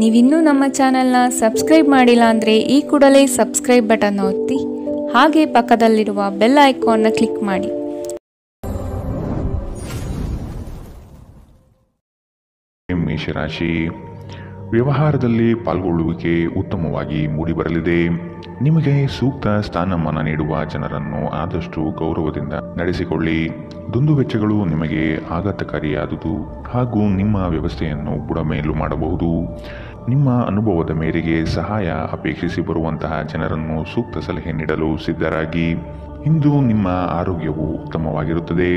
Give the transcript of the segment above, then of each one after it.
ನೀವಿನ್ನೂ ನಮ್ಮ ಚಾನೆಲ್ನ ಸಬ್ಸ್ಕ್ರೈಬ್ ಮಾಡಿಲ್ಲ ಅಂದರೆ ಈ ಕೂಡಲೇ ಸಬ್ಸ್ಕ್ರೈಬ್ ಬಟನ್ ಒತ್ತಿ ಹಾಗೆ ಪಕ್ಕದಲ್ಲಿರುವ ಬೆಲ್ ಐಕಾನ್ನ ಕ್ಲಿಕ್ ಮಾಡಿ. ಮೇಷರಾಶಿ, ವ್ಯವಹಾರದಲ್ಲಿ ಪಾಲ್ಗೊಳ್ಳುವಿಕೆ ಉತ್ತಮವಾಗಿ ಮೂಡಿಬರಲಿದೆ. ನಿಮಗೆ ಸೂಕ್ತ ಸ್ಥಾನಮಾನ ನೀಡುವ ಜನರನ್ನು ಆದಷ್ಟು ಗೌರವದಿಂದ ನಡೆಸಿಕೊಳ್ಳಿ. ದುಂದುವೆಚ್ಚಗಳು ನಿಮಗೆ ಆಘಾತಕಾರಿಯಾದುದು ಹಾಗೂ ನಿಮ್ಮ ವ್ಯವಸ್ಥೆಯನ್ನು ಬುಡಮೇಲು ಮಾಡಬಹುದು. ನಿಮ್ಮ ಅನುಭವದ ಮೇರೆಗೆ ಸಹಾಯ ಅಪೇಕ್ಷಿಸಿ ಬರುವಂತಹ ಜನರನ್ನು ಸೂಕ್ತ ಸಲಹೆ ನೀಡಲು ಸಿದ್ಧರಾಗಿ. ಇಂದು ನಿಮ್ಮ ಆರೋಗ್ಯವು ಉತ್ತಮವಾಗಿರುತ್ತದೆ.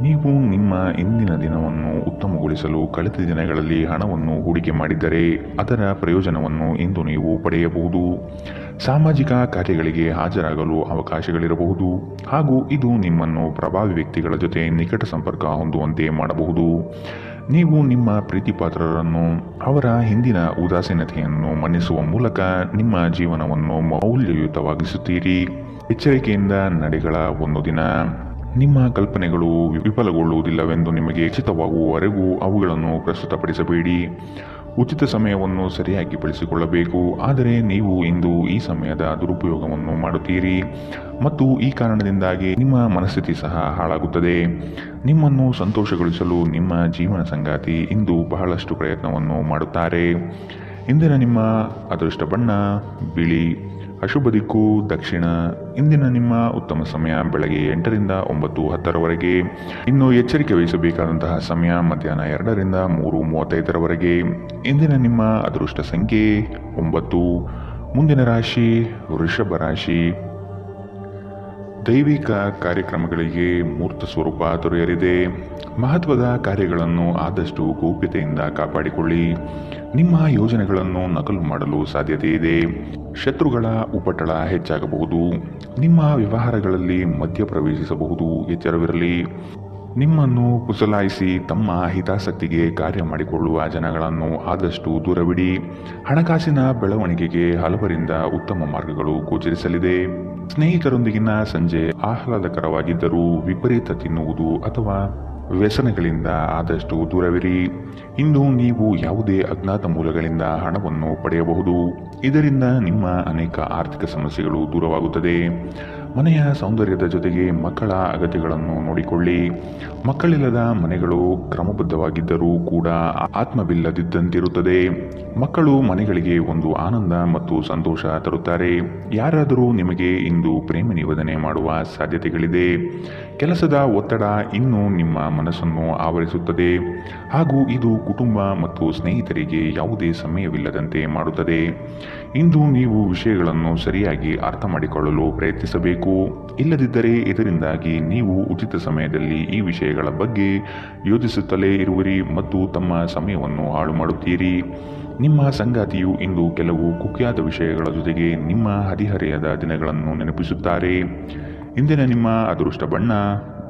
ನೀವು ನಿಮ್ಮ ಇಂದಿನ ದಿನವನ್ನು ಉತ್ತಮಗೊಳಿಸಲು ಕಳೆದ ದಿನಗಳಲ್ಲಿ ಹಣವನ್ನು ಹೂಡಿಕೆ ಮಾಡಿದ್ದರೆ ಅದರ ಪ್ರಯೋಜನವನ್ನು ಇಂದು ನೀವು ಪಡೆಯಬಹುದು. ಸಾಮಾಜಿಕ ಕಾರ್ಯಗಳಿಗೆ ಹಾಜರಾಗಲು ಅವಕಾಶಗಳಿರಬಹುದು ಹಾಗೂ ಇದು ನಿಮ್ಮನ್ನು ಪ್ರಭಾವಿ ವ್ಯಕ್ತಿಗಳ ಜೊತೆ ನಿಕಟ ಸಂಪರ್ಕ ಹೊಂದುವಂತೆ ಮಾಡಬಹುದು. ನೀವು ನಿಮ್ಮ ಪ್ರೀತಿಪಾತ್ರರನ್ನು ಅವರ ಹಿಂದಿನ ಉದಾಸೀನತೆಯನ್ನು ಮನ್ನಿಸುವ ಮೂಲಕ ನಿಮ್ಮ ಜೀವನವನ್ನು ಮೌಲ್ಯಯುತವಾಗಿಸುತ್ತೀರಿ. ಎಚ್ಚರಿಕೆಯಿಂದ ನಡೆಗಳ ಒಂದು ದಿನ. ನಿಮ್ಮ ಕಲ್ಪನೆಗಳು ವಿಫಲಗೊಳ್ಳುವುದಿಲ್ಲವೆಂದು ನಿಮಗೆ ಖಚಿತವಾಗುವವರೆಗೂ ಅವುಗಳನ್ನು ಪ್ರಸ್ತುತಪಡಿಸಬೇಡಿ. ಉಚಿತ ಸಮಯವನ್ನು ಸರಿಯಾಗಿ ಬಳಸಿಕೊಳ್ಳಬೇಕು. ಆದರೆ ನೀವು ಇಂದು ಈ ಸಮಯದ ದುರುಪಯೋಗವನ್ನು ಮಾಡುತ್ತೀರಿ ಮತ್ತು ಈ ಕಾರಣದಿಂದಾಗಿ ನಿಮ್ಮ ಮನಸ್ಥಿತಿ ಸಹ ಹಾಳಾಗುತ್ತದೆ. ನಿಮ್ಮನ್ನು ಸಂತೋಷಗೊಳಿಸಲು ನಿಮ್ಮ ಜೀವನ ಸಂಗಾತಿ ಇಂದು ಬಹಳಷ್ಟು ಪ್ರಯತ್ನವನ್ನು ಮಾಡುತ್ತಾರೆ. ಇಂದಿನ ನಿಮ್ಮ ಅದೃಷ್ಟ ಬಣ್ಣ ಬಿಳಿ. ಅಶುಭ ದಿಕ್ಕು ದಕ್ಷಿಣ. ಇಂದಿನ ನಿಮ್ಮ ಉತ್ತಮ ಸಮಯ ಬೆಳಗ್ಗೆ 8 ರಿಂದ 9:10ರವರೆಗೆ. ಇನ್ನು ಎಚ್ಚರಿಕೆ ವಹಿಸಬೇಕಾದಂತಹ ಸಮಯ ಮಧ್ಯಾಹ್ನ 2 ರಿಂದ 3:35ರವರೆಗೆ. ಇಂದಿನ ನಿಮ್ಮ ಅದೃಷ್ಟ ಸಂಖ್ಯೆ 9. ಮುಂದಿನ ರಾಶಿ ವೃಷಭ ರಾಶಿ. ದೈವಿಕ ಕಾರ್ಯಕ್ರಮಗಳಿಗೆ ಮೂರ್ತ ಸ್ವರೂಪ ದೊರೆಯಲಿದೆ. ಮಹತ್ವದ ಕಾರ್ಯಗಳನ್ನು ಆದಷ್ಟು ಗೌಪ್ಯತೆಯಿಂದ ಕಾಪಾಡಿಕೊಳ್ಳಿ. ನಿಮ್ಮ ಯೋಜನೆಗಳನ್ನು ನಕಲು ಮಾಡಲು ಸಾಧ್ಯತೆ ಇದೆ. ಶತ್ರುಗಳ ಉಪಟಳ ಹೆಚ್ಚಾಗಬಹುದು. ನಿಮ್ಮ ವ್ಯವಹಾರಗಳಲ್ಲಿ ಮಧ್ಯ ಪ್ರವೇಶಿಸಬಹುದು. ಎಚ್ಚರವಿರಲಿ. ನಿಮ್ಮನ್ನು ಪುಸಲಾಯಿಸಿ ತಮ್ಮ ಹಿತಾಸಕ್ತಿಗೆ ಕಾರ್ಯ ಮಾಡಿಕೊಳ್ಳುವ ಜನಗಳನ್ನು ಆದಷ್ಟು ದೂರವಿಡಿ. ಹಣಕಾಸಿನ ಬೆಳವಣಿಗೆಗೆ ಹಲವರಿಂದ ಉತ್ತಮ ಮಾರ್ಗಗಳು ಗೋಚರಿಸಲಿದೆ. ಸ್ನೇಹಿತರೊಂದಿಗಿನ ಸಂಜೆ ಆಹ್ಲಾದಕರವಾಗಿದ್ದರೂ ವಿಪರೀತ ತಿನ್ನುವುದು ಅಥವಾ ವ್ಯಸನಗಳಿಂದ ಆದಷ್ಟು ದೂರವಿರಿ. ಇಂದು ನೀವು ಯಾವುದೇ ಅಜ್ಞಾತ ಮೂಲಗಳಿಂದ ಹಣವನ್ನು ಪಡೆಯಬಹುದು. ಇದರಿಂದ ನಿಮ್ಮ ಅನೇಕ ಆರ್ಥಿಕ ಸಮಸ್ಯೆಗಳು ದೂರವಾಗುತ್ತದೆ. ಮನೆಯ ಸೌಂದರ್ಯದ ಜೊತೆಗೆ ಮಕ್ಕಳ ಅಗತ್ಯಗಳನ್ನು ನೋಡಿಕೊಳ್ಳಿ. ಮಕ್ಕಳಿಲ್ಲದ ಮನೆಗಳು ಕ್ರಮಬದ್ಧವಾಗಿದ್ದರೂ ಕೂಡ ಆತ್ಮವಿಲ್ಲದಿದ್ದಂತಿರುತ್ತದೆ. ಮಕ್ಕಳು ಮನೆಗಳಿಗೆ ಒಂದು ಆನಂದ ಮತ್ತು ಸಂತೋಷ ತರುತ್ತಾರೆ. ಯಾರಾದರೂ ನಿಮಗೆ ಇಂದು ಪ್ರೇಮ ನಿವೇದನೆ ಮಾಡುವ ಸಾಧ್ಯತೆಗಳಿದೆ. ಕೆಲಸದ ಒತ್ತಡ ಇನ್ನೂ ನಿಮ್ಮ ಮನಸ್ಸನ್ನು ಆವರಿಸುತ್ತದೆ ಹಾಗೂ ಇದು ಕುಟುಂಬ ಮತ್ತು ಸ್ನೇಹಿತರಿಗೆ ಯಾವುದೇ ಸಮಯವಿಲ್ಲದಂತೆ ಮಾಡುತ್ತದೆ. ಇಂದು ನೀವು ವಿಷಯಗಳನ್ನು ಸರಿಯಾಗಿ ಅರ್ಥ ಮಾಡಿಕೊಳ್ಳಲು ಪ್ರಯತ್ನಿಸಬೇಕು. ಇಲ್ಲದಿದ್ದರೆ ಇದರಿಂದಾಗಿ ನೀವು ಉಚಿತ ಸಮಯದಲ್ಲಿ ಈ ವಿಷಯಗಳ ಬಗ್ಗೆ ಯೋಚಿಸುತ್ತಲೇ ಇರುವಿರಿ ಮತ್ತು ತಮ್ಮ ಸಮಯವನ್ನು ಹಾಳು ಮಾಡುತ್ತೀರಿ. ನಿಮ್ಮ ಸಂಗಾತಿಯು ಇಂದು ಕೆಲವು ಕುಖ್ಯಾತ ವಿಷಯಗಳ ಜೊತೆಗೆ ನಿಮ್ಮ ಹದಿಹರೆಯದ ದಿನಗಳನ್ನು ನೆನಪಿಸುತ್ತಾರೆ. ಇಂದಿನ ನಿಮ್ಮ ಅದೃಷ್ಟ ಬಣ್ಣ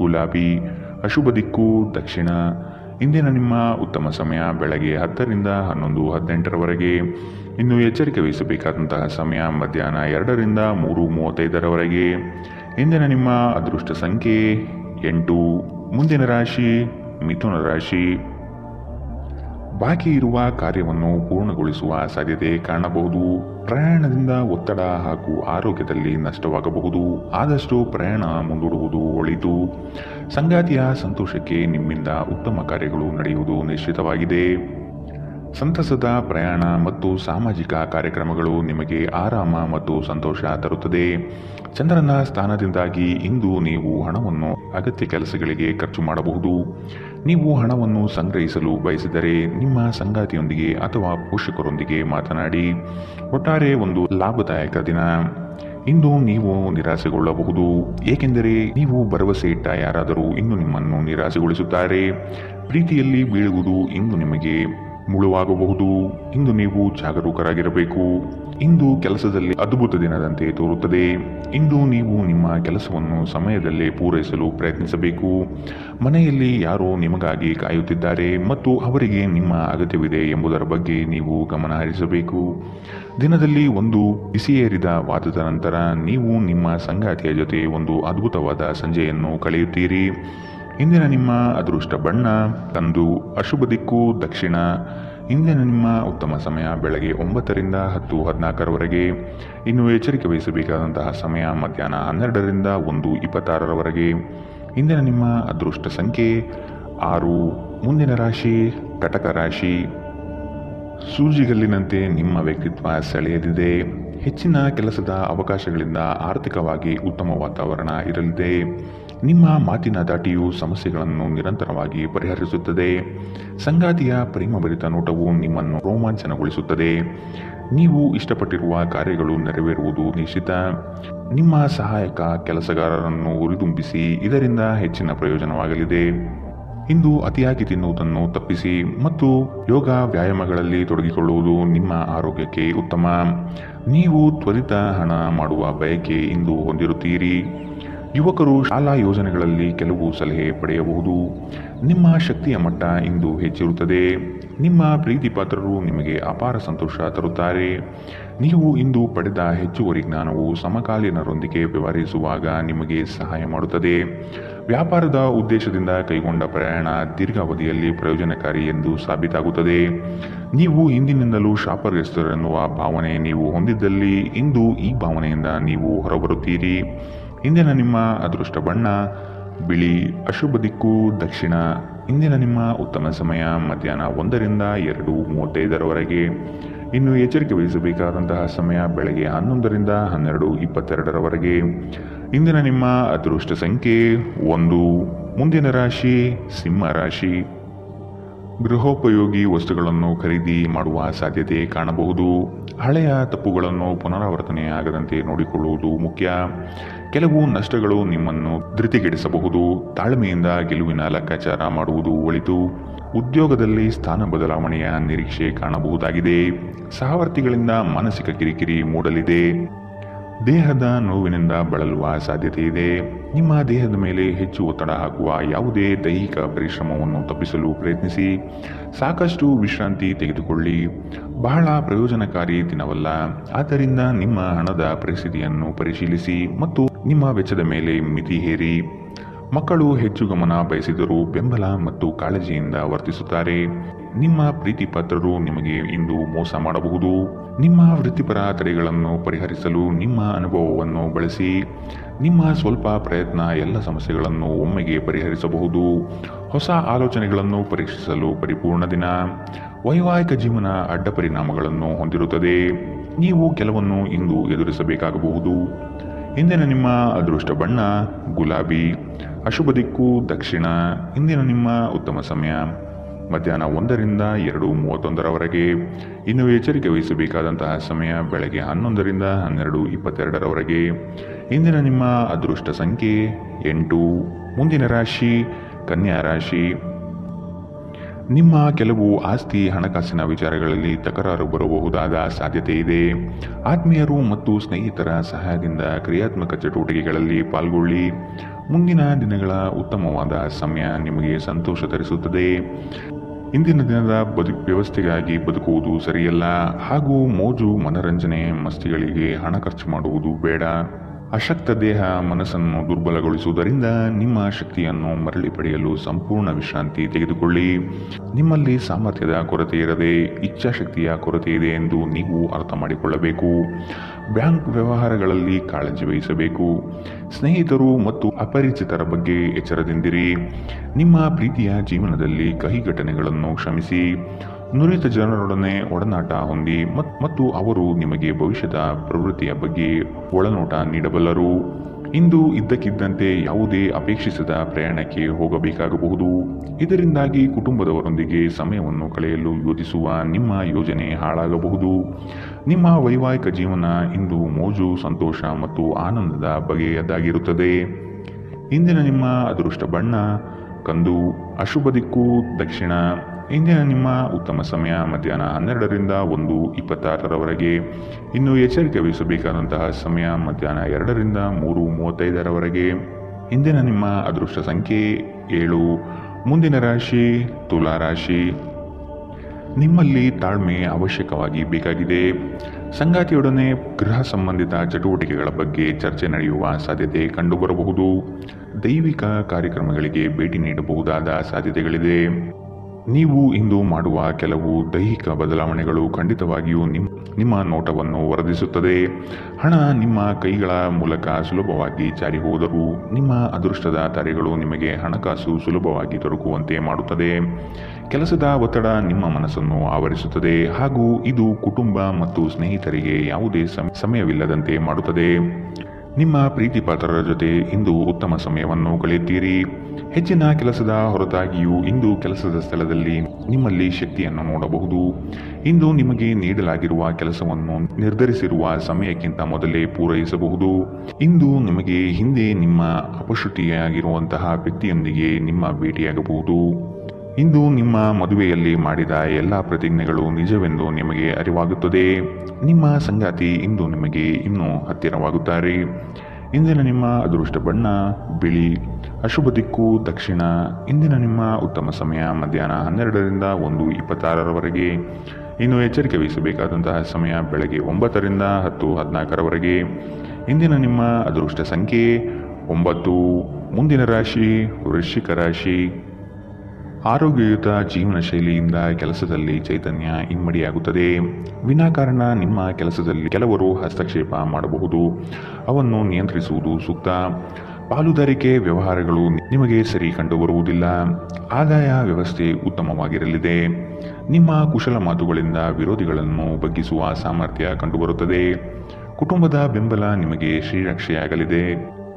ಗುಲಾಬಿ. ಅಶುಭ ದಿಕ್ಕು ದಕ್ಷಿಣ. ಇಂದಿನ ನಿಮ್ಮ ಉತ್ತಮ ಸಮಯ ಬೆಳಗ್ಗೆ 10 ರಿಂದ 11:18ರವರೆಗೆ. ಇನ್ನು ಎಚ್ಚರಿಕೆ ವಹಿಸಬೇಕಾದಂತಹ ಸಮಯ ಮಧ್ಯಾಹ್ನ 2 ರಿಂದ 3:35ರವರೆಗೆ. ಇಂದಿನ ನಿಮ್ಮ ಅದೃಷ್ಟ ಸಂಖ್ಯೆ 8. ಮುಂದಿನ ರಾಶಿ ಮಿಥುನ ರಾಶಿ. ಬಾಕಿ ಇರುವ ಕಾರ್ಯವನ್ನು ಪೂರ್ಣಗೊಳಿಸುವ ಸಾಧ್ಯತೆ ಕಾಣಬಹುದು. ಪ್ರಯಾಣದಿಂದ ಒತ್ತಡ ಹಾಗೂ ಆರೋಗ್ಯದಲ್ಲಿ ನಷ್ಟವಾಗಬಹುದು. ಆದಷ್ಟು ಪ್ರಯಾಣ ಮುಂದೂಡುವುದು ಒಳಿತು. ಸಂಗಾತಿಯ ಸಂತೋಷಕ್ಕೆ ನಿಮ್ಮಿಂದ ಉತ್ತಮ ಕಾರ್ಯಗಳು ನಡೆಯುವುದು ನಿಶ್ಚಿತವಾಗಿದೆ. ಸಂತಸದ ಪ್ರಯಾಣ ಮತ್ತು ಸಾಮಾಜಿಕ ಕಾರ್ಯಕ್ರಮಗಳು ನಿಮಗೆ ಆರಾಮ ಮತ್ತು ಸಂತೋಷ ತರುತ್ತದೆ. ಚಂದ್ರನ ಸ್ಥಾನದಿಂದಾಗಿ ಇಂದು ನೀವು ಹಣವನ್ನು ಅಗತ್ಯ ಕೆಲಸಗಳಿಗೆ ಖರ್ಚು ಮಾಡಬಹುದು. ನೀವು ಹಣವನ್ನು ಸಂಗ್ರಹಿಸಲು ಬಯಸಿದರೆ ನಿಮ್ಮ ಸಂಗಾತಿಯೊಂದಿಗೆ ಅಥವಾ ಪೋಷಕರೊಂದಿಗೆ ಮಾತನಾಡಿ. ಒಟ್ಟಾರೆ ಒಂದು ಲಾಭದಾಯಕ ದಿನ. ಇಂದು ನೀವು ನಿರಾಸೆಗೊಳ್ಳಬಹುದು, ಏಕೆಂದರೆ ನೀವು ಭರವಸೆ ಇಟ್ಟ ಯಾರಾದರೂ ಇಂದು ನಿಮ್ಮನ್ನು ನಿರಾಸೆಗೊಳಿಸುತ್ತಾರೆ. ಪ್ರೀತಿಯಲ್ಲಿ ಬೀಳುವುದು ಇಂದು ನಿಮಗೆ ಮುಳುವಾಗಬಹುದು. ಇಂದು ನೀವು ಜಾಗರೂಕರಾಗಿರಬೇಕು. ಇಂದು ಕೆಲಸದಲ್ಲಿ ಅದ್ಭುತ ದಿನದಂತೆ ತೋರುತ್ತದೆ. ಇಂದು ನೀವು ನಿಮ್ಮ ಕೆಲಸವನ್ನು ಸಮಯದಲ್ಲೇ ಪೂರೈಸಲು ಪ್ರಯತ್ನಿಸಬೇಕು. ಮನೆಯಲ್ಲಿ ಯಾರೋ ನಿಮಗಾಗಿ ಕಾಯುತ್ತಿದ್ದಾರೆ ಮತ್ತು ಅವರಿಗೆ ನಿಮ್ಮ ಅಗತ್ಯವಿದೆ ಎಂಬುದರ ಬಗ್ಗೆ ನೀವು ಗಮನ ಹರಿಸಬೇಕು. ದಿನದಲ್ಲಿ ಒಂದು ಬಿಸಿಯೇರಿದ ವಾದದ ನಂತರ ನೀವು ನಿಮ್ಮ ಸಂಗಾತಿಯ ಜೊತೆ ಒಂದು ಅದ್ಭುತವಾದ ಸಂಜೆಯನ್ನು ಕಳೆಯುತ್ತೀರಿ. ಇಂದಿನ ನಿಮ್ಮ ಅದೃಷ್ಟ ಬಣ್ಣ ಕಂದು. ಅಶುಭ ದಿಕ್ಕು ದಕ್ಷಿಣ. ಇಂದಿನ ನಿಮ್ಮ ಉತ್ತಮ ಸಮಯ ಬೆಳಗ್ಗೆ 9ರಿಂದ 10:14ರವರೆಗೆ. ಇನ್ನು ಎಚ್ಚರಿಕೆ ವಹಿಸಬೇಕಾದಂತಹ ಸಮಯ ಮಧ್ಯಾಹ್ನ 12ರಿಂದ 1:26ರವರೆಗೆ. ಇಂದಿನ ನಿಮ್ಮ ಅದೃಷ್ಟ ಸಂಖ್ಯೆ 6. ಮುಂದಿನ ರಾಶಿ ಕಟಕ ರಾಶಿ. ಸೂಜಿಗಲ್ಲಿನಂತೆ ನಿಮ್ಮ ವ್ಯಕ್ತಿತ್ವ ಸೆಳೆಯಲಿದೆ. ಹೆಚ್ಚಿನ ಕೆಲಸದ ಅವಕಾಶಗಳಿಂದ ಆರ್ಥಿಕವಾಗಿ ಉತ್ತಮ ವಾತಾವರಣ ಇರಲಿದೆ. ನಿಮ್ಮ ಮಾತಿನ ದಾಟಿಯು ಸಮಸ್ಯೆಗಳನ್ನು ನಿರಂತರವಾಗಿ ಪರಿಹರಿಸುತ್ತದೆ. ಸಂಗಾತಿಯ ಪ್ರೇಮಭರಿತ ನೋಟವು ನಿಮ್ಮನ್ನು ರೋಮಾಂಚನಗೊಳಿಸುತ್ತದೆ. ನೀವು ಇಷ್ಟಪಟ್ಟಿರುವ ಕಾರ್ಯಗಳು ನೆರವೇರುವುದು ನಿಶ್ಚಿತ. ನಿಮ್ಮ ಸಹಾಯಕ ಕೆಲಸಗಾರರನ್ನು ಹುರಿದುಂಬಿಸಿ, ಇದರಿಂದ ಹೆಚ್ಚಿನ ಪ್ರಯೋಜನವಾಗಲಿದೆ. ಇಂದು ಅತಿಯಾಗಿ ತಿನ್ನುವುದನ್ನು ತಪ್ಪಿಸಿ ಮತ್ತು ಯೋಗ ವ್ಯಾಯಾಮಗಳಲ್ಲಿ ತೊಡಗಿಕೊಳ್ಳುವುದು ನಿಮ್ಮ ಆರೋಗ್ಯಕ್ಕೆ ಉತ್ತಮ. ನೀವು ತ್ವರಿತ ಹಣ ಮಾಡುವ ಬಯಕೆ ಇಂದು ಹೊಂದಿರುತ್ತೀರಿ. ಯುವಕರು ಶಾಲಾ ಯೋಜನೆಗಳಲ್ಲಿ ಕೆಲವು ಸಲಹೆ ಪಡೆಯಬಹುದು. ನಿಮ್ಮ ಶಕ್ತಿಯ ಮಟ್ಟ ಇಂದು ಹೆಚ್ಚಿರುತ್ತದೆ. ನಿಮ್ಮ ಪ್ರೀತಿ ಪಾತ್ರರು ನಿಮಗೆ ಅಪಾರ ಸಂತೋಷ ತರುತ್ತಾರೆ. ನೀವು ಇಂದು ಪಡೆದ ಹೆಚ್ಚುವರಿ ಜ್ಞಾನವು ಸಮಕಾಲೀನರೊಂದಿಗೆ ವ್ಯವಹರಿಸುವಾಗ ನಿಮಗೆ ಸಹಾಯ ಮಾಡುತ್ತದೆ. ವ್ಯಾಪಾರದ ಉದ್ದೇಶದಿಂದ ಕೈಗೊಂಡ ಪ್ರಯಾಣ ದೀರ್ಘಾವಧಿಯಲ್ಲಿ ಪ್ರಯೋಜನಕಾರಿ ಎಂದು ಸಾಬೀತಾಗುತ್ತದೆ. ನೀವು ಹಿಂದಿನಿಂದಲೂ ಶಾಪಗ್ರಸ್ತರೆನ್ನುವ ಭಾವನೆ ನೀವು ಹೊಂದಿದ್ದಲ್ಲಿ ಇಂದು ಈ ಭಾವನೆಯಿಂದ ನೀವು ಹೊರಬರುತ್ತೀರಿ. ಇಂದಿನ ನಿಮ್ಮ ಅದೃಷ್ಟ ಬಣ್ಣ ಬಿಳಿ. ಅಶುಭ ದಿಕ್ಕು ದಕ್ಷಿಣ. ಇಂದಿನ ನಿಮ್ಮ ಉತ್ತಮ ಸಮಯ ಮಧ್ಯಾಹ್ನ 1ರಿಂದ 2:35ರವರೆಗೆ. ಇನ್ನು ಎಚ್ಚರಿಕೆ ವಹಿಸಬೇಕಾದಂತಹ ಸಮಯ ಬೆಳಗ್ಗೆ 11ರಿಂದ 12:22ರವರೆಗೆ. ಇಂದಿನ ನಿಮ್ಮ ಅದೃಷ್ಟ ಸಂಖ್ಯೆ 1. ಮುಂದಿನ ರಾಶಿ ಸಿಂಹ ರಾಶಿ. ಗೃಹೋಪಯೋಗಿ ವಸ್ತುಗಳನ್ನು ಖರೀದಿ ಮಾಡುವ ಸಾಧ್ಯತೆ ಕಾಣಬಹುದು. ಹಳೆಯ ತಪ್ಪುಗಳನ್ನು ಪುನರಾವರ್ತನೆಯಾಗದಂತೆ ನೋಡಿಕೊಳ್ಳುವುದು ಮುಖ್ಯ. ಕೆಲವು ನಷ್ಟಗಳು ನಿಮ್ಮನ್ನು ಧೃತಿಗೆಡಿಸಬಹುದು. ತಾಳ್ಮೆಯಿಂದ ಗೆಲುವಿನ ಲೆಕ್ಕಾಚಾರ ಮಾಡುವುದು ಒಳಿತು. ಉದ್ಯೋಗದಲ್ಲಿ ಸ್ಥಾನ ಬದಲಾವಣೆಯ ನಿರೀಕ್ಷೆ ಕಾಣಬಹುದಾಗಿದೆ. ಸಹವರ್ತಿಗಳಿಂದ ಮಾನಸಿಕ ಕಿರಿಕಿರಿ ಮೂಡಲಿದೆ. ದೇಹದ ನೋವಿನಿಂದ ಬಳಲುವ ಸಾಧ್ಯತೆ ಇದೆ. ನಿಮ್ಮ ದೇಹದ ಮೇಲೆ ಹೆಚ್ಚು ಒತ್ತಡ ಹಾಕುವ ಯಾವುದೇ ದೈಹಿಕ ಪರಿಶ್ರಮವನ್ನು ತಪ್ಪಿಸಲು ಪ್ರಯತ್ನಿಸಿ. ಸಾಕಷ್ಟು ವಿಶ್ರಾಂತಿ ತೆಗೆದುಕೊಳ್ಳಿ. ಬಹಳ ಪ್ರಯೋಜನಕಾರಿ ದಿನವಲ್ಲ. ಆದ್ದರಿಂದ ನಿಮ್ಮ ಹಣದ ಪರಿಸ್ಥಿತಿಯನ್ನು ಪರಿಶೀಲಿಸಿ ಮತ್ತು ನಿಮ್ಮ ವೆಚ್ಚದ ಮೇಲೆ ಮಿತಿ ಹೇರಿ. ಮಕ್ಕಳು ಹೆಚ್ಚು ಗಮನ ಬಯಸಿದರೂ ಬೆಂಬಲ ಮತ್ತು ಕಾಳಜಿಯಿಂದ ವರ್ತಿಸುತ್ತಾರೆ. ನಿಮ್ಮ ಪ್ರೀತಿ ಪಾತ್ರರು ನಿಮಗೆ ಇಂದು ಮೋಸ ಮಾಡಬಹುದು. ನಿಮ್ಮ ವೃತ್ತಿಪರ ತಡೆಗಳನ್ನು ಪರಿಹರಿಸಲು ನಿಮ್ಮ ಅನುಭವವನ್ನು ಬಳಸಿ. ನಿಮ್ಮ ಸ್ವಲ್ಪ ಪ್ರಯತ್ನ ಎಲ್ಲ ಸಮಸ್ಯೆಗಳನ್ನು ಒಮ್ಮೆಗೆ ಪರಿಹರಿಸಬಹುದು. ಹೊಸ ಆಲೋಚನೆಗಳನ್ನು ಪರೀಕ್ಷಿಸಲು ಪರಿಪೂರ್ಣ ದಿನ. ವೈವಾಹಿಕ ಜೀವನ ಅಡ್ಡ ಪರಿಣಾಮಗಳನ್ನು ಹೊಂದಿರುತ್ತದೆ. ನೀವು ಕೆಲವನ್ನು ಇಂದು ಎದುರಿಸಬೇಕಾಗಬಹುದು. ಇಂದಿನ ನಿಮ್ಮ ಅದೃಷ್ಟ ಬಣ್ಣ ಗುಲಾಬಿ. ಅಶುಭ ದಿಕ್ಕು ದಕ್ಷಿಣ. ಇಂದಿನ ನಿಮ್ಮ ಉತ್ತಮ ಸಮಯ ಮಧ್ಯಾಹ್ನ 1ರಿಂದ 2:31ರವರೆಗೆ. ಇನ್ನು ಎಚ್ಚರಿಕೆ ವಹಿಸಬೇಕಾದಂತಹ ಸಮಯ ಬೆಳಗ್ಗೆ 11ರಿಂದ 12:22ರವರೆಗೆ. ಇಂದಿನ ನಿಮ್ಮ ಅದೃಷ್ಟ ಸಂಖ್ಯೆ 8. ಮುಂದಿನ ರಾಶಿ ಕನ್ಯಾ ರಾಶಿ. ನಿಮ್ಮ ಕೆಲವು ಆಸ್ತಿ ಹಣಕಾಸಿನ ವಿಚಾರಗಳಲ್ಲಿ ತಕರಾರು ಬರಬಹುದಾದ ಸಾಧ್ಯತೆ ಇದೆ. ಆತ್ಮೀಯರು ಮತ್ತು ಸ್ನೇಹಿತರ ಸಹಾಯದಿಂದ ಕ್ರಿಯಾತ್ಮಕ ಚಟುವಟಿಕೆಗಳಲ್ಲಿ ಪಾಲ್ಗೊಳ್ಳಿ. ಮುಂದಿನ ದಿನಗಳ ಉತ್ತಮವಾದ ಸಮಯ ನಿಮಗೆ ಸಂತೋಷ ತರಿಸುತ್ತದೆ. ಇಂದಿನ ದಿನದ ವ್ಯವಸ್ಥೆಗಾಗಿ ಬದುಕುವುದು ಸರಿಯಲ್ಲ ಹಾಗೂ ಮೋಜು ಮನರಂಜನೆ ಮಸ್ತಿಗಳಿಗೆ ಹಣ ಖರ್ಚು ಮಾಡುವುದು ಬೇಡ. ಅಶಕ್ತ ದೇಹ ಮನಸ್ಸನ್ನು ದುರ್ಬಲಗೊಳಿಸುವುದರಿಂದ ನಿಮ್ಮ ಶಕ್ತಿಯನ್ನು ಮರಳಿ ಪಡೆಯಲು ಸಂಪೂರ್ಣ ವಿಶ್ರಾಂತಿ ತೆಗೆದುಕೊಳ್ಳಿ. ನಿಮ್ಮಲ್ಲಿ ಸಾಮರ್ಥ್ಯದ ಕೊರತೆ ಇರದೆ ಇಚ್ಛಾಶಕ್ತಿಯ ಕೊರತೆ ಇದೆ ಎಂದು ನೀವು ಅರ್ಥ ಮಾಡಿಕೊಳ್ಳಬೇಕು. ಬ್ಯಾಂಕ್ ವ್ಯವಹಾರಗಳಲ್ಲಿ ಕಾಳಜಿ ವಹಿಸಬೇಕು. ಸ್ನೇಹಿತರು ಮತ್ತು ಅಪರಿಚಿತರ ಬಗ್ಗೆ ಎಚ್ಚರದಿಂದಿರಿ. ನಿಮ್ಮ ಪ್ರೀತಿಯ ಜೀವನದಲ್ಲಿ ಕಹಿ ಘಟನೆಗಳನ್ನು ಕ್ಷಮಿಸಿ. ನುರಿತ ಜನರೊಡನೆ ಒಡನಾಟ ಹೊಂದಿ ಮತ್ತು ಅವರು ನಿಮಗೆ ಭವಿಷ್ಯದ ಪ್ರವೃತ್ತಿಯ ಬಗ್ಗೆ ಒಳನೋಟ ನೀಡಬಲ್ಲರು. ಇಂದು ಇದ್ದಕ್ಕಿದ್ದಂತೆ ಯಾವುದೇ ಅಪೇಕ್ಷಿಸದ ಪ್ರಯಾಣಕ್ಕೆ ಹೋಗಬೇಕಾಗಬಹುದು. ಇದರಿಂದಾಗಿ ಕುಟುಂಬದವರೊಂದಿಗೆ ಸಮಯವನ್ನು ಕಳೆಯಲು ಯೋಜಿಸುವ ನಿಮ್ಮ ಯೋಜನೆ ಹಾಳಾಗಬಹುದು. ನಿಮ್ಮ ವೈವಾಹಿಕ ಜೀವನ ಇಂದು ಮೋಜು ಸಂತೋಷ ಮತ್ತು ಆನಂದದ ಬಗೆಯದಾಗಿರುತ್ತದೆ. ಇಂದಿನ ನಿಮ್ಮ ಅದೃಷ್ಟ ಬಣ್ಣ ಕಂದು. ಅಶುಭ ದಿಕ್ಕು ದಕ್ಷಿಣ. ಇಂದಿನ ನಿಮ್ಮ ಉತ್ತಮ ಸಮಯ ಮಧ್ಯಾಹ್ನ 12ರಿಂದ 1:26ರವರೆಗೆ. ಇನ್ನು ಎಚ್ಚರಿಕೆ ವಹಿಸಬೇಕಾದಂತಹ ಸಮಯ ಮಧ್ಯಾಹ್ನ 2ರಿಂದ 3:35ರವರೆಗೆ. ಇಂದಿನ ನಿಮ್ಮ ಅದೃಷ್ಟ ಸಂಖ್ಯೆ 7. ಮುಂದಿನ ರಾಶಿ ತುಲಾ ರಾಶಿ. ನಿಮ್ಮಲ್ಲಿ ತಾಳ್ಮೆ ಅವಶ್ಯಕವಾಗಿ ಬೇಕಾಗಿದೆ. ಸಂಗಾತಿಯೊಡನೆ ಗೃಹ ಸಂಬಂಧಿತ ಚಟುವಟಿಕೆಗಳ ಬಗ್ಗೆ ಚರ್ಚೆ ನಡೆಯುವ ಸಾಧ್ಯತೆ ಕಂಡುಬರಬಹುದು. ದೈವಿಕ ಕಾರ್ಯಕ್ರಮಗಳಿಗೆ ಭೇಟಿ ನೀಡಬಹುದಾದ ಸಾಧ್ಯತೆಗಳಿದೆ. ನೀವು ಇಂದು ಮಾಡುವ ಕೆಲವು ದೈಹಿಕ ಬದಲಾವಣೆಗಳು ಖಂಡಿತವಾಗಿಯೂ ನಿಮ್ಮ ನೋಟವನ್ನು ವರದಿಸುತ್ತದೆ. ಹಣ ನಿಮ್ಮ ಕೈಗಳ ಮೂಲಕ ಸುಲಭವಾಗಿ ಜಾರಿ ಹೋದರೂ ನಿಮ್ಮ ಅದೃಷ್ಟದ ತಾರೆಗಳು ನಿಮಗೆ ಹಣಕಾಸು ಸುಲಭವಾಗಿ ದೊರಕುವಂತೆ ಮಾಡುತ್ತದೆ. ಕೆಲಸದ ಒತ್ತಡ ನಿಮ್ಮ ಮನಸ್ಸನ್ನು ಆವರಿಸುತ್ತದೆ ಹಾಗೂ ಇದು ಕುಟುಂಬ ಮತ್ತು ಸ್ನೇಹಿತರಿಗೆ ಯಾವುದೇ ಸಮಯವಿಲ್ಲದಂತೆ ಮಾಡುತ್ತದೆ. ನಿಮ್ಮ ಪ್ರೀತಿ ಪಾತ್ರರ ಜೊತೆ ಇಂದು ಉತ್ತಮ ಸಮಯವನ್ನು ಕಳೆಯುತ್ತೀರಿ. ಹೆಚ್ಚಿನ ಕೆಲಸದ ಹೊರತಾಗಿಯೂ ಇಂದು ಕೆಲಸದ ಸ್ಥಳದಲ್ಲಿ ನಿಮ್ಮಲ್ಲಿ ಶಕ್ತಿಯನ್ನು ನೋಡಬಹುದು. ಇಂದು ನಿಮಗೆ ನೀಡಲಾಗಿರುವ ಕೆಲಸವನ್ನು ನಿರ್ಧರಿಸಿರುವ ಸಮಯಕ್ಕಿಂತ ಮೊದಲೇ ಪೂರೈಸಬಹುದು. ಇಂದು ನಿಮಗೆ ಹಿಂದೆ ನಿಮ್ಮ ಅಪಶ್ರುತಿಯಾಗಿರುವಂತಹ ವ್ಯಕ್ತಿಯೊಂದಿಗೆ ನಿಮ್ಮ ಭೇಟಿಯಾಗಬಹುದು. ಇಂದು ನಿಮ್ಮ ಮದುವೆಯಲ್ಲಿ ಮಾಡಿದ ಎಲ್ಲ ಪ್ರತಿಜ್ಞೆಗಳು ನಿಜವೆಂದು ನಿಮಗೆ ಅರಿವಾಗುತ್ತದೆ. ನಿಮ್ಮ ಸಂಗಾತಿ ಇಂದು ನಿಮಗೆ ಇನ್ನೂ ಹತ್ತಿರವಾಗುತ್ತಾರೆ. ಇಂದಿನ ನಿಮ್ಮ ಅದೃಷ್ಟ ಬಣ್ಣ ಬಿಳಿ. ಅಶುಭ ದಿಕ್ಕು ದಕ್ಷಿಣ. ಇಂದಿನ ನಿಮ್ಮ ಉತ್ತಮ ಸಮಯ ಮಧ್ಯಾಹ್ನ 12ರಿಂದ 1:26ರವರೆಗೆ. ಇನ್ನು ಎಚ್ಚರಿಕೆ ವಹಿಸಬೇಕಾದಂತಹ ಸಮಯ ಬೆಳಗ್ಗೆ 9ರಿಂದ 10:14ರವರೆಗೆ. ಇಂದಿನ ನಿಮ್ಮ ಅದೃಷ್ಟ ಸಂಖ್ಯೆ 9. ಮುಂದಿನ ರಾಶಿ ವೃಶ್ಚಿಕ ರಾಶಿ. ಆರೋಗ್ಯಯುತ ಜೀವನ ಶೈಲಿಯಿಂದ ಕೆಲಸದಲ್ಲಿ ಚೈತನ್ಯ ಇಮ್ಮಡಿಯಾಗುತ್ತದೆ. ವಿನಾಕಾರಣ ನಿಮ್ಮ ಕೆಲಸದಲ್ಲಿ ಕೆಲವರು ಹಸ್ತಕ್ಷೇಪ ಮಾಡಬಹುದು. ಅವನ್ನು ನಿಯಂತ್ರಿಸುವುದು ಸೂಕ್ತ. ಪಾಲುದಾರಿಕೆ ವ್ಯವಹಾರಗಳು ನಿಮಗೆ ಸರಿ ಕಂಡುಬರುವುದಿಲ್ಲ. ಆದಾಯ ವ್ಯವಸ್ಥೆ ಉತ್ತಮವಾಗಿರಲಿದೆ. ನಿಮ್ಮ ಕುಶಲ ಮಾತುಗಳಿಂದ ವಿರೋಧಿಗಳನ್ನು ಬಗ್ಗಿಸುವ ಸಾಮರ್ಥ್ಯ ಕಂಡುಬರುತ್ತದೆ. ಕುಟುಂಬದ ಬೆಂಬಲ ನಿಮಗೆ ಶ್ರೀರಕ್ಷೆಯಾಗಲಿದೆ.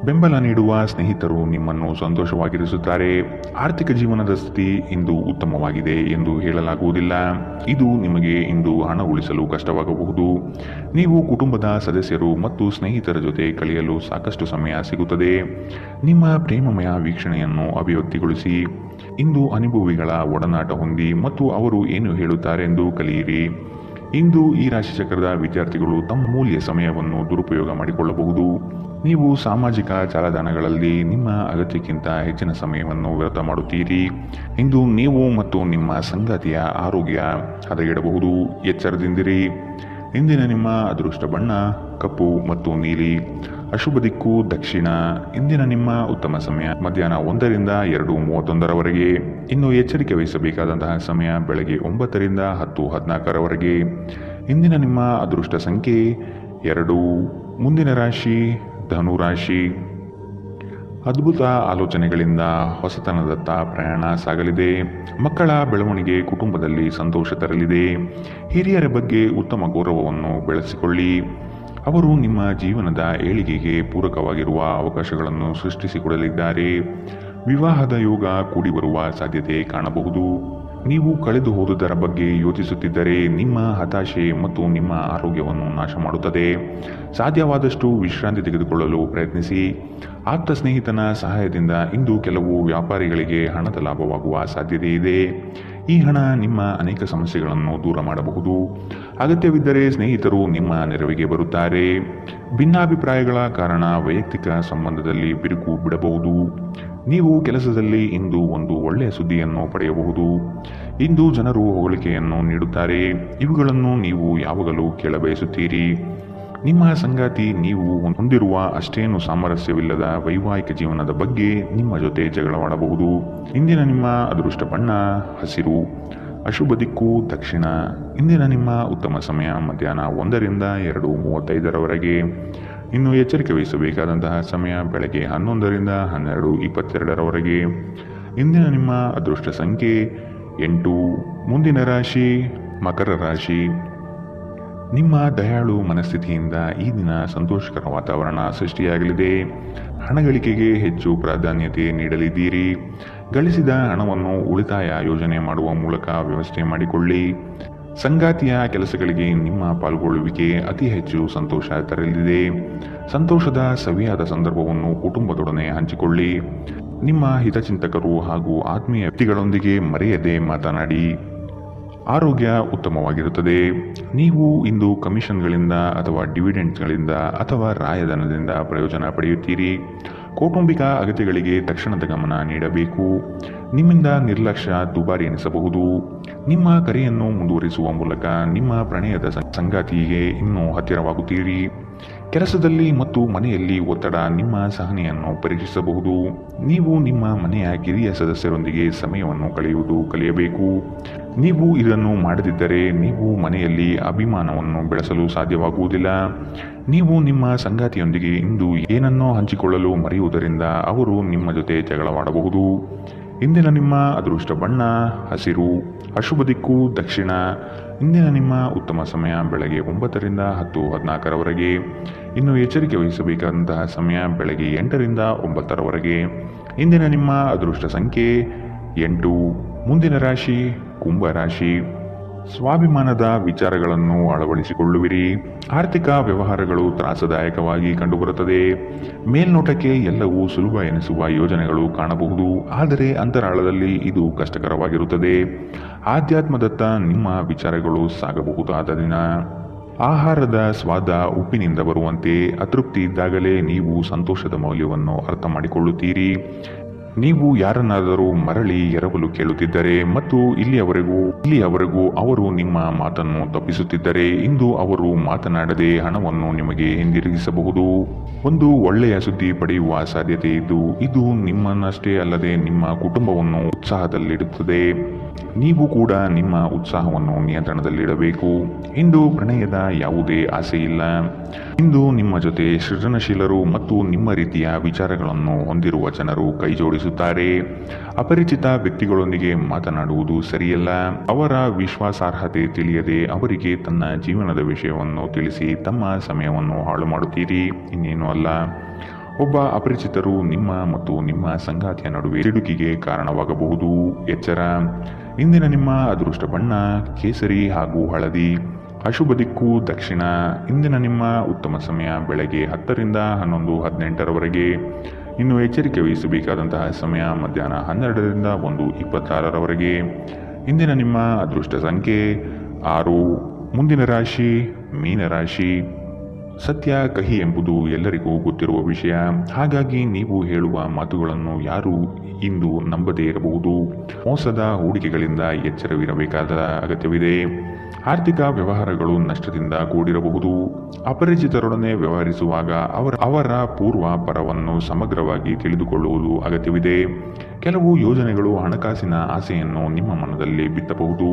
ಬೆಂಬಲ ನೀಡುವ ಸ್ನೇಹಿತರು ನಿಮ್ಮನ್ನು ಸಂತೋಷವಾಗಿರಿಸುತ್ತಾರೆ. ಆರ್ಥಿಕ ಜೀವನದ ಸ್ಥಿತಿ ಇಂದು ಉತ್ತಮವಾಗಿದೆ ಎಂದು ಹೇಳಲಾಗುವುದಿಲ್ಲ. ಇದು ನಿಮಗೆ ಇಂದು ಹಣ ಉಳಿಸಲು ಕಷ್ಟವಾಗಬಹುದು. ನೀವು ಕುಟುಂಬದ ಸದಸ್ಯರು ಮತ್ತು ಸ್ನೇಹಿತರ ಜೊತೆ ಕಳೆಯಲು ಸಾಕಷ್ಟು ಸಮಯ ಸಿಗುತ್ತದೆ. ನಿಮ್ಮ ಪ್ರೇಮಮಯ ವೀಕ್ಷಣೆಯನ್ನು ಅಭಿವ್ಯಕ್ತಿಗೊಳಿಸಿ. ಇಂದು ಅನುಭವಿಗಳ ಒಡನಾಟ ಹೊಂದಿ ಮತ್ತು ಅವರು ಏನು ಹೇಳುತ್ತಾರೆಂದು ಕಲಿಯಿರಿ. ಇಂದು ಈ ರಾಶಿಚಕ್ರದ ವಿದ್ಯಾರ್ಥಿಗಳು ತಮ್ಮ ಮೂಲ್ಯ ಸಮಯವನ್ನು ದುರುಪಯೋಗ ಮಾಡಿಕೊಳ್ಳಬಹುದು. ನೀವು ಸಾಮಾಜಿಕ ಜಾಲತಾಣಗಳಲ್ಲಿ ನಿಮ್ಮ ಅಗತ್ಯಕ್ಕಿಂತ ಹೆಚ್ಚಿನ ಸಮಯವನ್ನು ವ್ಯರ್ಥ ಮಾಡುತ್ತೀರಿ. ಇಂದು ನೀವು ಮತ್ತು ನಿಮ್ಮ ಸಂಗಾತಿಯ ಆರೋಗ್ಯ ಹದಗೆಡಬಹುದು. ಎಚ್ಚರದಿಂದಿರಿ. ಇಂದಿನ ನಿಮ್ಮ ಅದೃಷ್ಟ ಬಣ್ಣ ಕಪ್ಪು ಮತ್ತು ನೀಲಿ. ಅಶುಭ ದಿಕ್ಕು ದಕ್ಷಿಣ. ಇಂದಿನ ನಿಮ್ಮ ಉತ್ತಮ ಸಮಯ ಮಧ್ಯಾಹ್ನ 1ರಿಂದ 2:31ರವರೆಗೆ. ಇನ್ನು ಎಚ್ಚರಿಕೆ ವಹಿಸಬೇಕಾದಂತಹ ಸಮಯ ಬೆಳಗ್ಗೆ 9ರಿಂದ 10:14ರವರೆಗೆ. ಇಂದಿನ ನಿಮ್ಮ ಅದೃಷ್ಟ ಸಂಖ್ಯೆ 2. ಮುಂದಿನ ರಾಶಿ ಧನುರಾಶಿ. ಅದ್ಭುತ ಆಲೋಚನೆಗಳಿಂದ ಹೊಸತನದತ್ತ ಪ್ರಯಾಣ ಸಾಗಲಿದೆ. ಮಕ್ಕಳ ಬೆಳವಣಿಗೆ ಕುಟುಂಬದಲ್ಲಿ ಸಂತೋಷ ತರಲಿದೆ. ಹಿರಿಯರ ಬಗ್ಗೆ ಉತ್ತಮ ಗೌರವವನ್ನು ಬೆಳೆಸಿಕೊಳ್ಳಿ. ಅವರು ನಿಮ್ಮ ಜೀವನದ ಏಳಿಗೆಗೆ ಪೂರಕವಾಗಿರುವ ಅವಕಾಶಗಳನ್ನು ಸೃಷ್ಟಿಸಿಕೊಡಲಿದ್ದಾರೆ. ವಿವಾಹದ ಯೋಗ ಕೂಡಿ ಬರುವ ಸಾಧ್ಯತೆ ಕಾಣಬಹುದು. ನೀವು ಕಳೆದು ಹೋದುದರ ಬಗ್ಗೆ ಯೋಚಿಸುತ್ತಿದ್ದರೆ ನಿಮ್ಮ ಹತಾಶೆ ಮತ್ತು ನಿಮ್ಮ ಆರೋಗ್ಯವನ್ನು ನಾಶ ಮಾಡುತ್ತದೆ. ಸಾಧ್ಯವಾದಷ್ಟು ವಿಶ್ರಾಂತಿ ತೆಗೆದುಕೊಳ್ಳಲು ಪ್ರಯತ್ನಿಸಿ. ಆಪ್ತ ಸ್ನೇಹಿತನ ಸಹಾಯದಿಂದ ಇಂದು ಕೆಲವು ವ್ಯಾಪಾರಿಗಳಿಗೆ ಹಣದ ಲಾಭವಾಗುವ ಸಾಧ್ಯತೆ ಇದೆ. ಈ ಹಣ ನಿಮ್ಮ ಅನೇಕ ಸಮಸ್ಯೆಗಳನ್ನು ದೂರ ಮಾಡಬಹುದು. ಅಗತ್ಯವಿದ್ದರೆ ಸ್ನೇಹಿತರು ನಿಮ್ಮ ನೆರವಿಗೆ ಬರುತ್ತಾರೆ. ಭಿನ್ನಾಭಿಪ್ರಾಯಗಳ ಕಾರಣ ವೈಯಕ್ತಿಕ ಸಂಬಂಧದಲ್ಲಿ ಬಿರುಕು ಬಿಡಬಹುದು. ನೀವು ಕೆಲಸದಲ್ಲಿ ಇಂದು ಒಂದು ಒಳ್ಳೆಯ ಸುದ್ದಿಯನ್ನು ಪಡೆಯಬಹುದು. ಇಂದು ಜನರು ಹೊಗಳಿಕೆಯನ್ನು ನೀಡುತ್ತಾರೆ. ಇವುಗಳನ್ನು ನೀವು ಯಾವಾಗಲೂ ಕೇಳಬಯಸುತ್ತೀರಿ. ನಿಮ್ಮ ಸಂಗಾತಿ ನೀವು ಹೊಂದಿರುವ ಅಷ್ಟೇನು ಸಾಮರಸ್ಯವಿಲ್ಲದ ವೈವಾಹಿಕ ಜೀವನದ ಬಗ್ಗೆ ನಿಮ್ಮ ಜೊತೆ ಜಗಳವಾಡಬಹುದು. ಇಂದಿನ ನಿಮ್ಮ ಅದೃಷ್ಟ ಬಣ್ಣ ಹಸಿರು. ಅಶುಭ ದಿಕ್ಕು ದಕ್ಷಿಣ. ಇಂದಿನ ನಿಮ್ಮ ಉತ್ತಮ ಸಮಯ ಮಧ್ಯಾಹ್ನ 1ರಿಂದ 2:35ರವರೆಗೆ. ಇನ್ನು ಎಚ್ಚರಿಕೆ ವಹಿಸಬೇಕಾದಂತಹ ಸಮಯ ಬೆಳಗ್ಗೆ 11ರಿಂದ 12:22ರವರೆಗೆ. ಇಂದಿನ ನಿಮ್ಮ ಅದೃಷ್ಟ ಸಂಖ್ಯೆ 8. ಮುಂದಿನ ರಾಶಿ ಮಕರ ರಾಶಿ. ನಿಮ್ಮ ದಯಾಳು ಮನಸ್ಥಿತಿಯಿಂದ ಈ ದಿನ ಸಂತೋಷಕರ ವಾತಾವರಣ ಸೃಷ್ಟಿಯಾಗಲಿದೆ. ಹಣಗಳಿಕೆಗೆ ಹೆಚ್ಚು ಪ್ರಾಧಾನ್ಯತೆ ನೀಡಲಿದ್ದೀರಿ. ಗಳಿಸಿದ ಹಣವನ್ನು ಉಳಿತಾಯ ಯೋಜನೆ ಮಾಡುವ ಮೂಲಕ ವ್ಯವಸ್ಥೆ ಮಾಡಿಕೊಳ್ಳಿ. ಸಂಗಾತಿಯ ಕೆಲಸಗಳಿಗೆ ನಿಮ್ಮ ಪಾಲ್ಗೊಳ್ಳುವಿಕೆ ಅತಿ ಹೆಚ್ಚು ಸಂತೋಷ ತರಲಿದೆ. ಸಂತೋಷದ ಸವಿಯಾದ ಸಂದರ್ಭವನ್ನು ಕುಟುಂಬದೊಡನೆ ಹಂಚಿಕೊಳ್ಳಿ. ನಿಮ್ಮ ಹಿತಚಿಂತಕರು ಹಾಗೂ ಆತ್ಮೀಯ ವ್ಯಕ್ತಿಗಳೊಂದಿಗೆ ಮರೆಯದೆ ಮಾತನಾಡಿ. ಆರೋಗ್ಯ ಉತ್ತಮವಾಗಿರುತ್ತದೆ. ನೀವು ಇಂದು ಕಮಿಷನ್ಗಳಿಂದ ಅಥವಾ ಡಿವಿಡೆಂಡ್ಗಳಿಂದ ಅಥವಾ ರಾಯಧನದಿಂದ ಪ್ರಯೋಜನ ಪಡೆಯುತ್ತೀರಿ. ಕೌಟುಂಬಿಕ ಅಗತ್ಯಗಳಿಗೆ ತಕ್ಷಣದ ಗಮನ ನೀಡಬೇಕು. ನಿಮ್ಮಿಂದ ನಿರ್ಲಕ್ಷ್ಯ ದುಬಾರಿ ಎನಿಸಬಹುದು. ನಿಮ್ಮ ಕರೆಯನ್ನು ಮುಂದುವರಿಸುವ ಮೂಲಕ ನಿಮ್ಮ ಪ್ರಣಯದ ಸಂಗಾತಿಗೆ ಇನ್ನೂ ಹತ್ತಿರವಾಗುತ್ತೀರಿ. ಕೆಲಸದಲ್ಲಿ ಮತ್ತು ಮನೆಯಲ್ಲಿ ಒತ್ತಡ ನಿಮ್ಮ ಸಹನೆಯನ್ನು ಪರೀಕ್ಷಿಸಬಹುದು. ನೀವು ನಿಮ್ಮ ಮನೆಯ ಕಿರಿಯ ಸದಸ್ಯರೊಂದಿಗೆ ಸಮಯವನ್ನು ಕಳೆಯಬೇಕು. ನೀವು ಇದನ್ನು ಮಾಡದಿದ್ದರೆ ನೀವು ಮನೆಯಲ್ಲಿ ಅಭಿಮಾನವನ್ನು ಬೆಳೆಸಲು ಸಾಧ್ಯವಾಗುವುದಿಲ್ಲ. ನೀವು ನಿಮ್ಮ ಸಂಗಾತಿಯೊಂದಿಗೆ ಇಂದು ಏನನ್ನೋ ಹಂಚಿಕೊಳ್ಳಲು ಮರೆಯುವುದರಿಂದ ಅವರು ನಿಮ್ಮ ಜೊತೆ ಜಗಳವಾಡಬಹುದು. ಇಂದಿನ ನಿಮ್ಮ ಅದೃಷ್ಟ ಬಣ್ಣ ಹಸಿರು, ಅಶುಭ ದಿಕ್ಕು ದಕ್ಷಿಣ. ಇಂದಿನ ನಿಮ್ಮ ಉತ್ತಮ ಸಮಯ ಬೆಳಗ್ಗೆ 9 ರಿಂದ 10:14 ಇನ್ನು ಎಚ್ಚರಿಕೆ ವಹಿಸಬೇಕಾದಂತಹ ಸಮಯ ಬೆಳಗ್ಗೆ 8 ರಿಂದ 9 ಇಂದಿನ ನಿಮ್ಮ ಅದೃಷ್ಟ ಸಂಖ್ಯೆ 8. ಮುಂದಿನ ರಾಶಿ ಕುಂಭ ರಾಶಿ. ಸ್ವಾಭಿಮಾನದ ವಿಚಾರಗಳನ್ನು ಅಳವಡಿಸಿಕೊಳ್ಳುವಿರಿ. ಆರ್ಥಿಕ ವ್ಯವಹಾರಗಳು ತ್ರಾಸದಾಯಕವಾಗಿ ಕಂಡುಬರುತ್ತದೆ. ಮೇಲ್ನೋಟಕ್ಕೆ ಎಲ್ಲವೂ ಸುಲಭ ಎನಿಸುವ ಯೋಜನೆಗಳು ಕಾಣಬಹುದು, ಆದರೆ ಅಂತರಾಳದಲ್ಲಿ ಇದು ಕಷ್ಟಕರವಾಗಿರುತ್ತದೆ. ಆಧ್ಯಾತ್ಮದತ್ತ ನಿಮ್ಮ ವಿಚಾರಗಳು ಸಾಗಬಹುದಾದ ದಿನ. ಆಹಾರದ ಸ್ವಾದ ಉಪ್ಪಿನಿಂದ ಬರುವಂತೆ ಅತೃಪ್ತಿ ಇದ್ದಾಗಲೇ ನೀವು ಸಂತೋಷದ ಮೌಲ್ಯವನ್ನು ಅರ್ಥ ಮಾಡಿಕೊಳ್ಳುತ್ತೀರಿ. ನೀವು ಯಾರನ್ನಾದರೂ ಮರಳಿ ಎರವಲು ಕೇಳುತ್ತಿದ್ದರೆ ಮತ್ತು ಇಲ್ಲಿಯವರೆಗೂ ಅವರು ನಿಮ್ಮ ಮಾತನ್ನು ತಪ್ಪಿಸುತ್ತಿದ್ದರೆ ಇಂದು ಅವರು ಮಾತನಾಡದೆ ಹಣವನ್ನು ನಿಮಗೆ ಹಿಂದಿರುಗಿಸಬಹುದು. ಒಂದು ಒಳ್ಳೆಯ ಸುದ್ದಿ ಪಡೆಯುವ ಸಾಧ್ಯತೆ ಇದ್ದು ಇದು ನಿಮ್ಮನ್ನಷ್ಟೇ ಅಲ್ಲದೆ ನಿಮ್ಮ ಕುಟುಂಬವನ್ನು ಉತ್ಸಾಹದಲ್ಲಿಡುತ್ತದೆ. ನೀವು ಕೂಡ ನಿಮ್ಮ ಉತ್ಸಾಹವನ್ನು ನಿಯಂತ್ರಣದಲ್ಲಿಡಬೇಕು. ಇಂದು ಪ್ರಣಯದ ಯಾವುದೇ ಆಸೆ ಇಲ್ಲ. ಇಂದು ನಿಮ್ಮ ಜೊತೆ ಸೃಜನಶೀಲರು ಮತ್ತು ನಿಮ್ಮ ರೀತಿಯ ವಿಚಾರಗಳನ್ನು ಹೊಂದಿರುವ ಜನರು ಕೈಜೋಡಿಸುತ್ತಾರೆ. ಅಪರಿಚಿತ ವ್ಯಕ್ತಿಗಳೊಂದಿಗೆ ಮಾತನಾಡುವುದು ಸರಿಯಲ್ಲ. ಅವರ ವಿಶ್ವಾಸಾರ್ಹತೆ ತಿಳಿಯದೆ ಅವರಿಗೆ ತನ್ನ ಜೀವನದ ವಿಷಯವನ್ನು ತಿಳಿಸಿ ತಮ್ಮ ಸಮಯವನ್ನು ಹಾಳು ಮಾಡುತ್ತೀರಿ, ಇನ್ನೇನು ಅಲ್ಲ. ಒಬ್ಬ ಅಪರಿಚಿತರು ನಿಮ್ಮ ಮತ್ತು ನಿಮ್ಮ ಸಂಗಾತಿಯ ನಡುವೆ ಸಿಡುಕಿಗೆ ಕಾರಣವಾಗಬಹುದು. ಎಚ್ಚರ. ಇಂದಿನ ನಿಮ್ಮ ಅದೃಷ್ಟ ಬಣ್ಣ ಕೇಸರಿ ಹಾಗೂ ಹಳದಿ, ಅಶುಭ ದಿಕ್ಕು ದಕ್ಷಿಣ. ಇಂದಿನ ನಿಮ್ಮ ಉತ್ತಮ ಸಮಯ ಬೆಳಗ್ಗೆ 10 ರಿಂದ 11:18 ಇನ್ನು ಎಚ್ಚರಿಕೆ ವಹಿಸಬೇಕಾದಂತಹ ಸಮಯ ಮಧ್ಯಾಹ್ನ 12 ರಿಂದ 1:26 ಇಂದಿನ ನಿಮ್ಮ ಅದೃಷ್ಟ ಸಂಖ್ಯೆ 6. ಮುಂದಿನ ರಾಶಿ ಮೀನರಾಶಿ. ಸತ್ಯ ಕಹಿ ಎಂಬುದು ಎಲ್ಲರಿಗೂ ಗೊತ್ತಿರುವ ವಿಷಯ. ಹಾಗಾಗಿ ನೀವು ಹೇಳುವ ಮಾತುಗಳನ್ನು ಯಾರು ಇಂದು ನಂಬದೇ ಇರಬಹುದು. ಮೋಸದ ಹೂಡಿಕೆಗಳಿಂದ ಎಚ್ಚರವಿರಬೇಕಾದ ಅಗತ್ಯವಿದೆ. ಆರ್ಥಿಕ ವ್ಯವಹಾರಗಳು ನಷ್ಟದಿಂದ ಕೂಡಿರಬಹುದು. ಅಪರಿಚಿತರೊಡನೆ ವ್ಯವಹರಿಸುವಾಗ ಅವರ ಪೂರ್ವ ಪರವನ್ನು ಸಮಗ್ರವಾಗಿ ತಿಳಿದುಕೊಳ್ಳುವುದು ಅಗತ್ಯವಿದೆ. ಕೆಲವು ಯೋಜನೆಗಳು ಹಣಕಾಸಿನ ಆಸೆಯನ್ನು ನಿಮ್ಮ ಮನದಲ್ಲಿ ಬಿತ್ತಬಹುದು.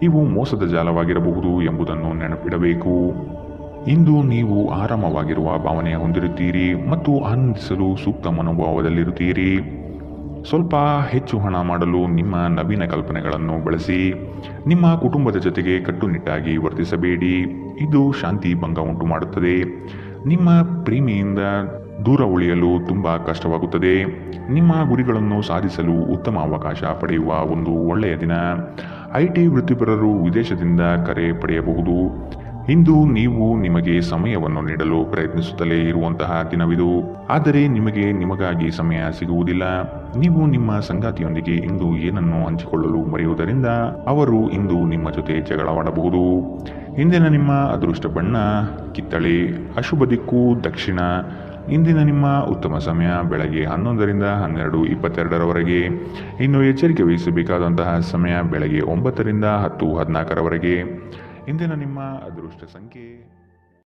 ಇವು ಮೋಸದ ಜಾಲವಾಗಿರಬಹುದು ಎಂಬುದನ್ನು ನೆನಪಿಡಬೇಕು. ಇಂದು ನೀವು ಆರಾಮವಾಗಿರುವ ಭಾವನೆ ಹೊಂದಿರುತ್ತೀರಿ ಮತ್ತು ಆನಂದಿಸಲು ಸೂಕ್ತ ಮನೋಭಾವದಲ್ಲಿರುತ್ತೀರಿ. ಸ್ವಲ್ಪ ಹೆಚ್ಚು ಹಣ ಮಾಡಲು ನಿಮ್ಮ ನವೀನ ಕಲ್ಪನೆಗಳನ್ನು ಬಳಸಿ. ನಿಮ್ಮ ಕುಟುಂಬದ ಜೊತೆಗೆ ಕಟ್ಟುನಿಟ್ಟಾಗಿ ವರ್ತಿಸಬೇಡಿ. ಇದು ಶಾಂತಿ ಭಂಗ ಉಂಟು ಮಾಡುತ್ತದೆ. ನಿಮ್ಮ ಪ್ರೇಮಿಯಿಂದ ದೂರ ಉಳಿಯಲು ತುಂಬ ಕಷ್ಟವಾಗುತ್ತದೆ. ನಿಮ್ಮ ಗುರಿಗಳನ್ನು ಸಾಧಿಸಲು ಉತ್ತಮ ಅವಕಾಶ ಪಡೆಯುವ ಒಂದು ಒಳ್ಳೆಯ ದಿನ. IT ವೃತ್ತಿಪರರು ವಿದೇಶದಿಂದ ಕರೆ ಪಡೆಯಬಹುದು. ಇಂದು ನೀವು ನಿಮಗೆ ಸಮಯವನ್ನು ನೀಡಲು ಪ್ರಯತ್ನಿಸುತ್ತಲೇ ಇರುವಂತಹ ದಿನವಿದು, ಆದರೆ ನಿಮಗಾಗಿ ಸಮಯ ಸಿಗುವುದಿಲ್ಲ. ನೀವು ನಿಮ್ಮ ಸಂಗಾತಿಯೊಂದಿಗೆ ಇಂದು ಏನನ್ನು ಹಂಚಿಕೊಳ್ಳಲು ಮರೆಯುವುದರಿಂದ ಅವರು ಇಂದು ನಿಮ್ಮ ಜೊತೆ ಜಗಳವಾಡಬಹುದು. ಇಂದಿನ ನಿಮ್ಮ ಅದೃಷ್ಟ ಬಣ್ಣ ಕಿತ್ತಳೆ, ಅಶುಭ ದಿಕ್ಕು ದಕ್ಷಿಣ. ಇಂದಿನ ನಿಮ್ಮ ಉತ್ತಮ ಸಮಯ ಬೆಳಗ್ಗೆ 11 ರಿಂದ 12:22 ಇನ್ನು ಎಚ್ಚರಿಕೆ ವಹಿಸಬೇಕಾದಂತಹ ಸಮಯ ಬೆಳಗ್ಗೆ 9 ರಿಂದ 10:14 ಇಂದಿನ ನಿಮ್ಮ ಅದೃಷ್ಟ ಸಂಖ್ಯೆ